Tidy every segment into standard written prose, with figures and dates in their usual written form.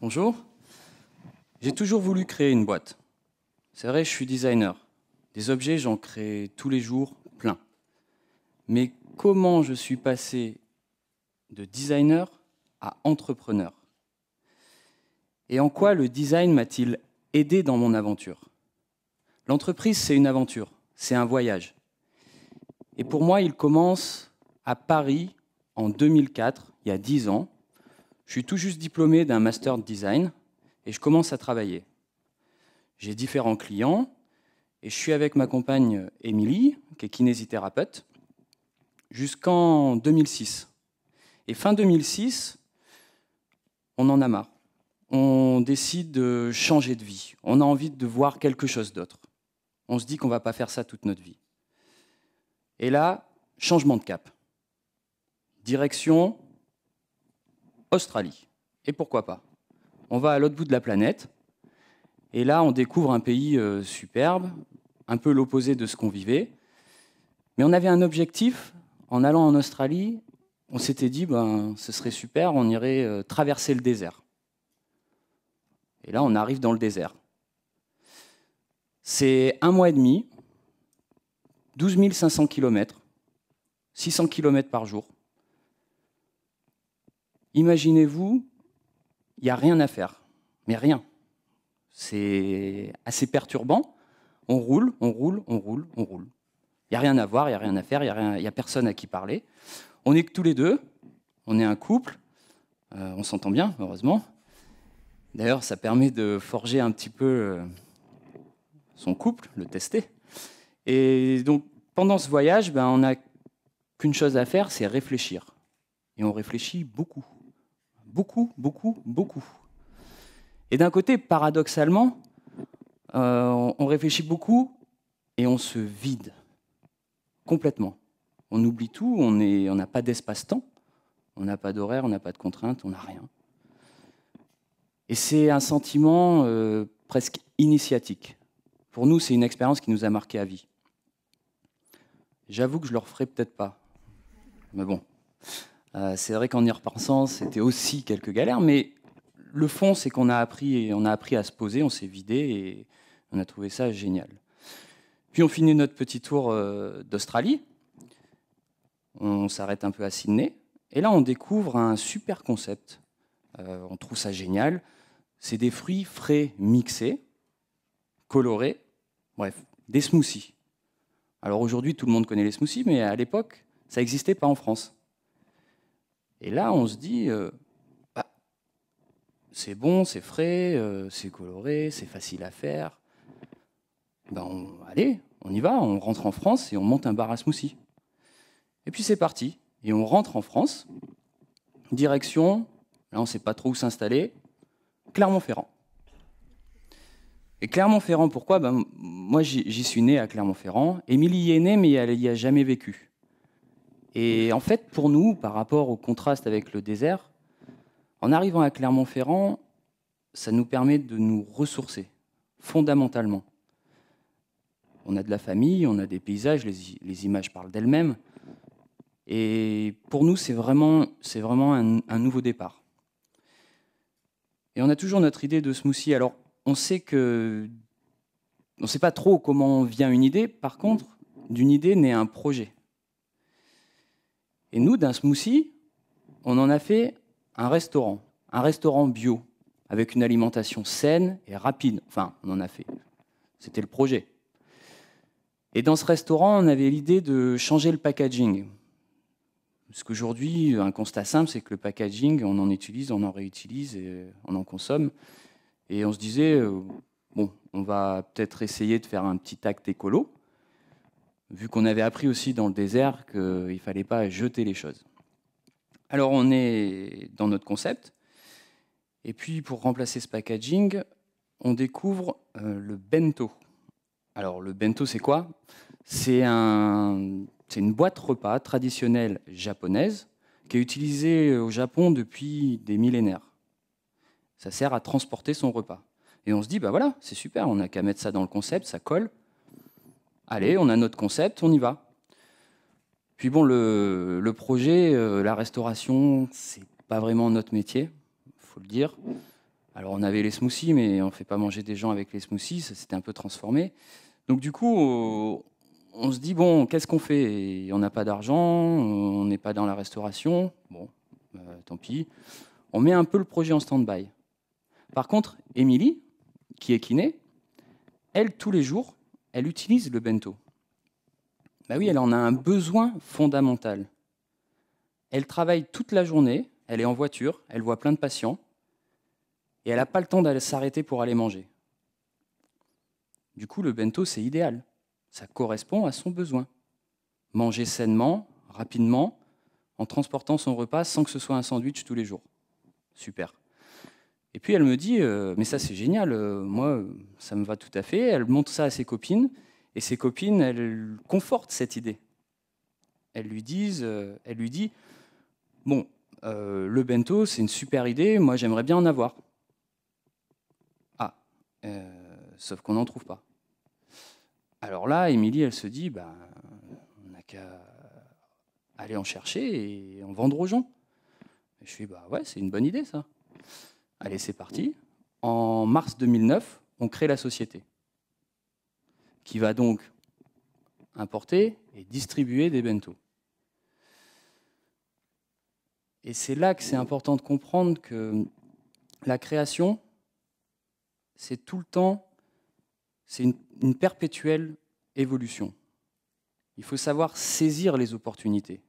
Bonjour. J'ai toujours voulu créer une boîte. C'est vrai, je suis designer. Des objets, j'en crée tous les jours, plein. Mais comment je suis passé de designer à entrepreneur? Et en quoi le design m'a-t-il aidé dans mon aventure? L'entreprise, c'est une aventure, c'est un voyage. Et pour moi, il commence à Paris en 2004, il y a 10 ans. Je suis tout juste diplômé d'un master de design et je commence à travailler. J'ai différents clients et je suis avec ma compagne Émilie, qui est kinésithérapeute, jusqu'en 2006. Et fin 2006, on en a marre. On décide de changer de vie. On a envie de voir quelque chose d'autre. On se dit qu'on ne va pas faire ça toute notre vie. Et là, changement de cap. Direction Australie. Et pourquoi pas? On va à l'autre bout de la planète. Et là, on découvre un pays superbe, un peu l'opposé de ce qu'on vivait. Mais on avait un objectif. En allant en Australie, on s'était dit, ce serait super, on irait traverser le désert. Et là, on arrive dans le désert. C'est 1 mois et demi, 12 500 km, 600 km par jour. Imaginez-vous, il n'y a rien à faire, mais rien. C'est assez perturbant. On roule, on roule, on roule, on roule. Il n'y a rien à voir, il n'y a rien à faire, il n'y a personne à qui parler. On n'est que tous les deux, on est un couple, on s'entend bien, heureusement. D'ailleurs, ça permet de forger un petit peu son couple, le tester. Et donc, pendant ce voyage, on n'a qu'une chose à faire, c'est réfléchir. Et on réfléchit beaucoup. Beaucoup, beaucoup, beaucoup. Et d'un côté, paradoxalement, on réfléchit beaucoup et on se vide complètement. On oublie tout, on n'a pas d'espace-temps, on n'a pas d'horaire, on n'a pas de contraintes, on n'a rien. Et c'est un sentiment presque initiatique. Pour nous, c'est une expérience qui nous a marqué à vie. J'avoue que je ne le referai peut-être pas. Mais bon, c'est vrai qu'en y repensant, c'était aussi quelques galères, mais le fond, c'est qu'on a appris à se poser, on s'est vidé et on a trouvé ça génial. Puis on finit notre petit tour d'Australie. On s'arrête un peu à Sydney. Et là, on découvre un super concept. On trouve ça génial. C'est des fruits frais mixés, colorés, bref, des smoothies. Alors aujourd'hui, tout le monde connaît les smoothies, mais à l'époque, ça n'existait pas en France. Et là, on se dit, c'est bon, c'est frais, c'est coloré, c'est facile à faire. Allez, on y va, on rentre en France et on monte un bar à smoothie. Et puis c'est parti. Et on rentre en France, direction, là on ne sait pas trop où s'installer, Clermont-Ferrand. Et Clermont-Ferrand, pourquoi? Moi j'y suis né à Clermont-Ferrand. Émilie y est née, mais elle n'y a jamais vécu. Et en fait, pour nous, par rapport au contraste avec le désert, en arrivant à Clermont-Ferrand, ça nous permet de nous ressourcer, fondamentalement. On a de la famille, on a des paysages, les images parlent d'elles-mêmes. Et pour nous, c'est vraiment un nouveau départ. Et on a toujours notre idée de smoothie. Alors, on sait pas trop comment vient une idée. Par contre, d'une idée naît un projet. Et nous, d'un smoothie, on en a fait un restaurant bio, avec une alimentation saine et rapide. Enfin, on en a fait. C'était le projet. Et dans ce restaurant, on avait l'idée de changer le packaging. Parce qu'aujourd'hui, un constat simple, c'est que le packaging, on en utilise, on en réutilise et on en consomme. Et on se disait, on va peut-être essayer de faire un petit acte écolo, vu qu'on avait appris aussi dans le désert qu'il ne fallait pas jeter les choses. Alors on est dans notre concept, et puis pour remplacer ce packaging, on découvre le bento. Alors le bento, c'est quoi? C'est une boîte repas traditionnelle japonaise qui est utilisée au Japon depuis des millénaires. Ça sert à transporter son repas. Et on se dit, voilà, c'est super, on n'a qu'à mettre ça dans le concept, ça colle. Allez, on a notre concept, on y va. Puis bon, le projet, la restauration, c'est pas vraiment notre métier, il faut le dire. Alors on avait les smoothies, mais on ne fait pas manger des gens avec les smoothies, ça s'était un peu transformé. Donc du coup, on se dit, bon, qu'est-ce qu'on fait? Et on n'a pas d'argent, on n'est pas dans la restauration, bon, tant pis. On met un peu le projet en stand-by. Par contre, Émilie, qui est kiné, elle, tous les jours, elle utilise le bento. Ben oui, elle en a un besoin fondamental. Elle travaille toute la journée, elle est en voiture, elle voit plein de patients, et elle n'a pas le temps d'aller s'arrêter pour aller manger. Du coup, le bento, c'est idéal. Ça correspond à son besoin. Manger sainement, rapidement, en transportant son repas sans que ce soit un sandwich tous les jours. Super. Et puis elle me dit, mais ça c'est génial, moi ça me va tout à fait. Elle montre ça à ses copines, et ses copines, elles confortent cette idée. Elle lui dit, bon, le bento c'est une super idée, moi j'aimerais bien en avoir. Ah, sauf qu'on n'en trouve pas. Alors là, Émilie, elle se dit, bah, on n'a qu'à aller en chercher et en vendre aux gens. Et je fais, bah ouais, c'est une bonne idée ça. Allez, c'est parti. En mars 2009, on crée la société qui va donc importer et distribuer des bento. Et c'est là que c'est important de comprendre que la création, c'est tout le temps, c'est une perpétuelle évolution. Il faut savoir saisir les opportunités.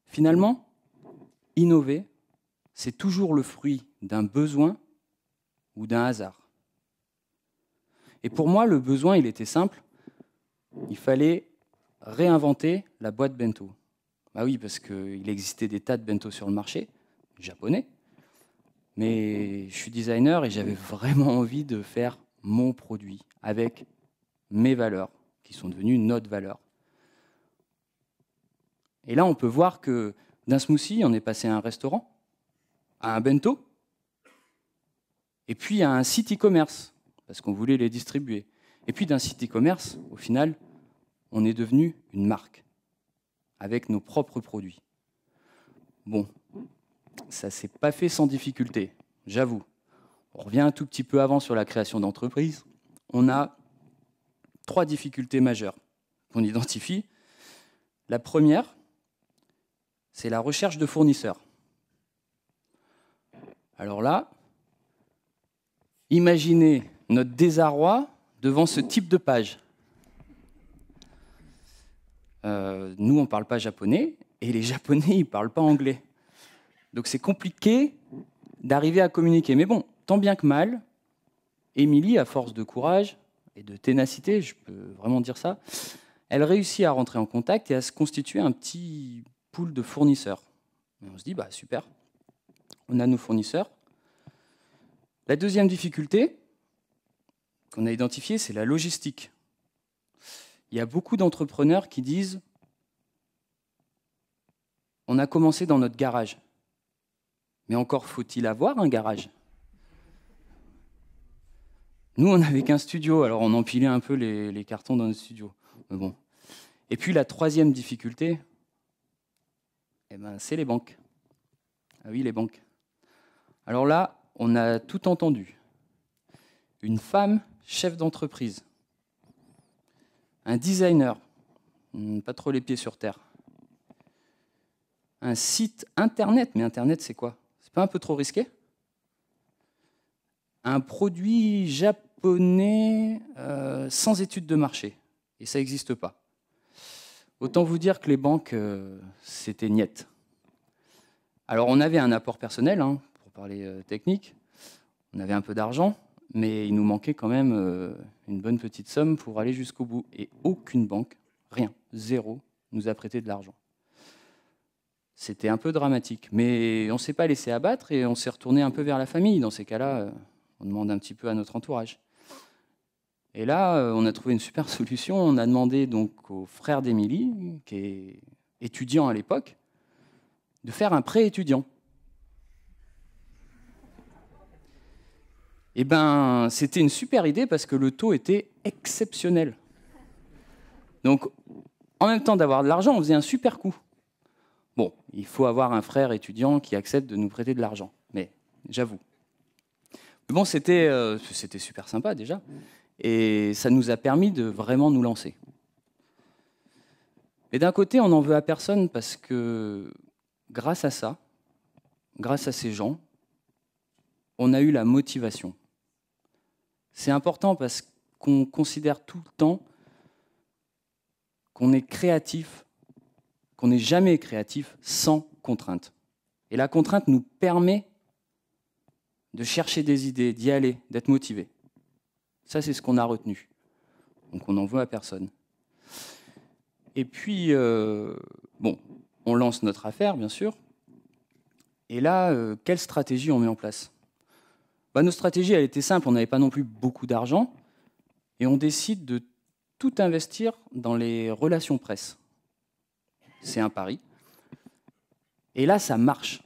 Finalement, innover, c'est toujours le fruit d'un besoin ou d'un hasard. Et pour moi, le besoin, il était simple. Il fallait réinventer la boîte bento. Bah oui, parce qu'il existait des tas de bento sur le marché, japonais. Mais je suis designer et j'avais vraiment envie de faire mon produit avec mes valeurs, qui sont devenues notre valeur. Et là, on peut voir que d'un smoothie, on est passé à un restaurant, à un bento, et puis à un site e-commerce, parce qu'on voulait les distribuer. Et puis d'un site e-commerce, au final, on est devenu une marque, avec nos propres produits. Bon, ça ne s'est pas fait sans difficulté, j'avoue. On revient un tout petit peu avant sur la création d'entreprise. On a 3 difficultés majeures qu'on identifie. La première, c'est la recherche de fournisseurs. Alors là, imaginez notre désarroi devant ce type de page. Nous, on ne parle pas japonais, et les Japonais, ils ne parlent pas anglais. Donc c'est compliqué d'arriver à communiquer. Mais bon, tant bien que mal, Émilie, à force de courage et de ténacité, je peux vraiment dire ça, elle réussit à rentrer en contact et à se constituer un petit pool de fournisseurs. Et on se dit, bah super, on a nos fournisseurs. La deuxième difficulté qu'on a identifiée, c'est la logistique. Il y a beaucoup d'entrepreneurs qui disent, on a commencé dans notre garage. Mais encore faut-il avoir un garage? Nous, on n'avait qu'un studio, alors on empilait un peu les cartons dans notre studio. Mais bon. Et puis la troisième difficulté, eh ben, c'est les banques. Ah oui, les banques. Alors là, on a tout entendu. Une femme chef d'entreprise, un designer, pas trop les pieds sur terre, un site Internet, mais Internet c'est quoi? C'est pas un peu trop risqué? Un produit japonais sans étude de marché, et ça n'existe pas. Autant vous dire que les banques, c'était niet. Alors on avait un apport personnel, pour parler technique, on avait un peu d'argent, mais il nous manquait quand même une bonne petite somme pour aller jusqu'au bout. Et aucune banque, rien, zéro, nous a prêté de l'argent. C'était un peu dramatique, mais on ne s'est pas laissé abattre et on s'est retourné un peu vers la famille. Dans ces cas-là, on demande un petit peu à notre entourage. Et là, on a trouvé une super solution. On a demandé donc au frère d'Émilie, qui est étudiant à l'époque, de faire un prêt étudiant. Eh ben, c'était une super idée parce que le taux était exceptionnel. Donc, en même temps d'avoir de l'argent, on faisait un super coup. Bon, il faut avoir un frère étudiant qui accepte de nous prêter de l'argent. Mais j'avoue. Mais bon, c'était super sympa déjà. Et ça nous a permis de vraiment nous lancer. Mais d'un côté, on n'en veut à personne parce que grâce à ça, grâce à ces gens, on a eu la motivation. C'est important parce qu'on considère tout le temps qu'on est créatif, qu'on n'est jamais créatif sans contrainte. Et la contrainte nous permet de chercher des idées, d'y aller, d'être motivé. Ça, c'est ce qu'on a retenu. Donc on n'en veut à personne. Et puis, bon, on lance notre affaire, bien sûr. Et là, quelle stratégie on met en place? Nos stratégies, elle était simple. On n'avait pas non plus beaucoup d'argent. Et on décide de tout investir dans les relations presse. C'est un pari. Et là, ça marche.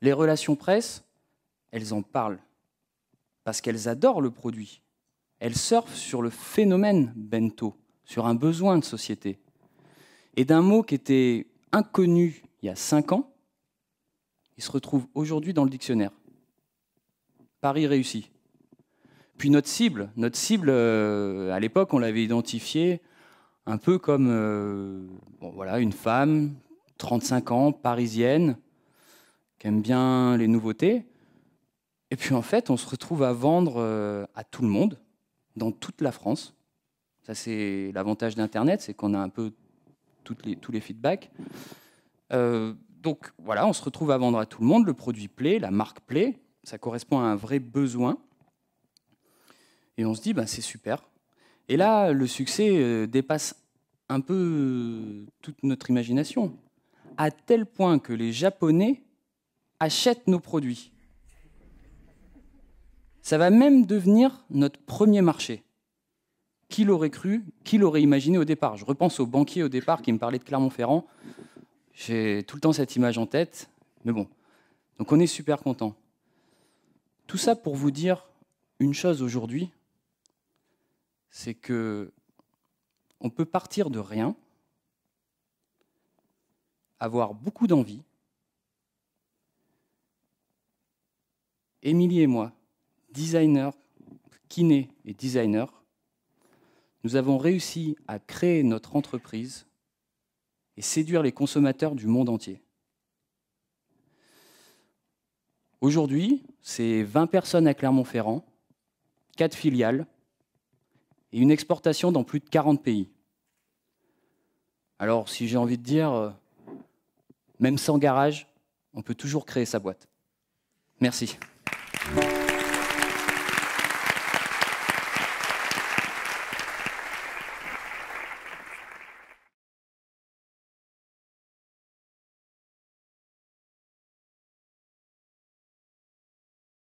Les relations presse, elles en parlent. Parce qu'elles adorent le produit. Elles surfent sur le phénomène bento, sur un besoin de société. Et d'un mot qui était inconnu il y a 5 ans, il se retrouve aujourd'hui dans le dictionnaire. Pari réussi. Puis notre cible, à l'époque, on l'avait identifiée un peu comme une femme, 35 ans, parisienne, qui aime bien les nouveautés. Et puis en fait, on se retrouve à vendre à tout le monde, dans toute la France. Ça, c'est l'avantage d'Internet, c'est qu'on a un peu tous les feedbacks. Donc voilà, on se retrouve à vendre à tout le monde, le produit plaît, la marque plaît, ça correspond à un vrai besoin. Et on se dit, c'est super. Et là, le succès dépasse un peu toute notre imagination, à tel point que les Japonais achètent nos produits. Ça va même devenir notre premier marché. Qui l'aurait cru? Qui l'aurait imaginé au départ? Je repense au banquier au départ qui me parlait de Clermont-Ferrand. J'ai tout le temps cette image en tête. Mais bon, donc on est super content. Tout ça pour vous dire une chose aujourd'hui, c'est que on peut partir de rien, avoir beaucoup d'envie. Émilie et moi, designers, kinés et designers, nous avons réussi à créer notre entreprise et séduire les consommateurs du monde entier. Aujourd'hui, c'est 20 personnes à Clermont-Ferrand, 4 filiales et une exportation dans plus de 40 pays. Alors, si j'ai envie de dire, même sans garage, on peut toujours créer sa boîte. Merci.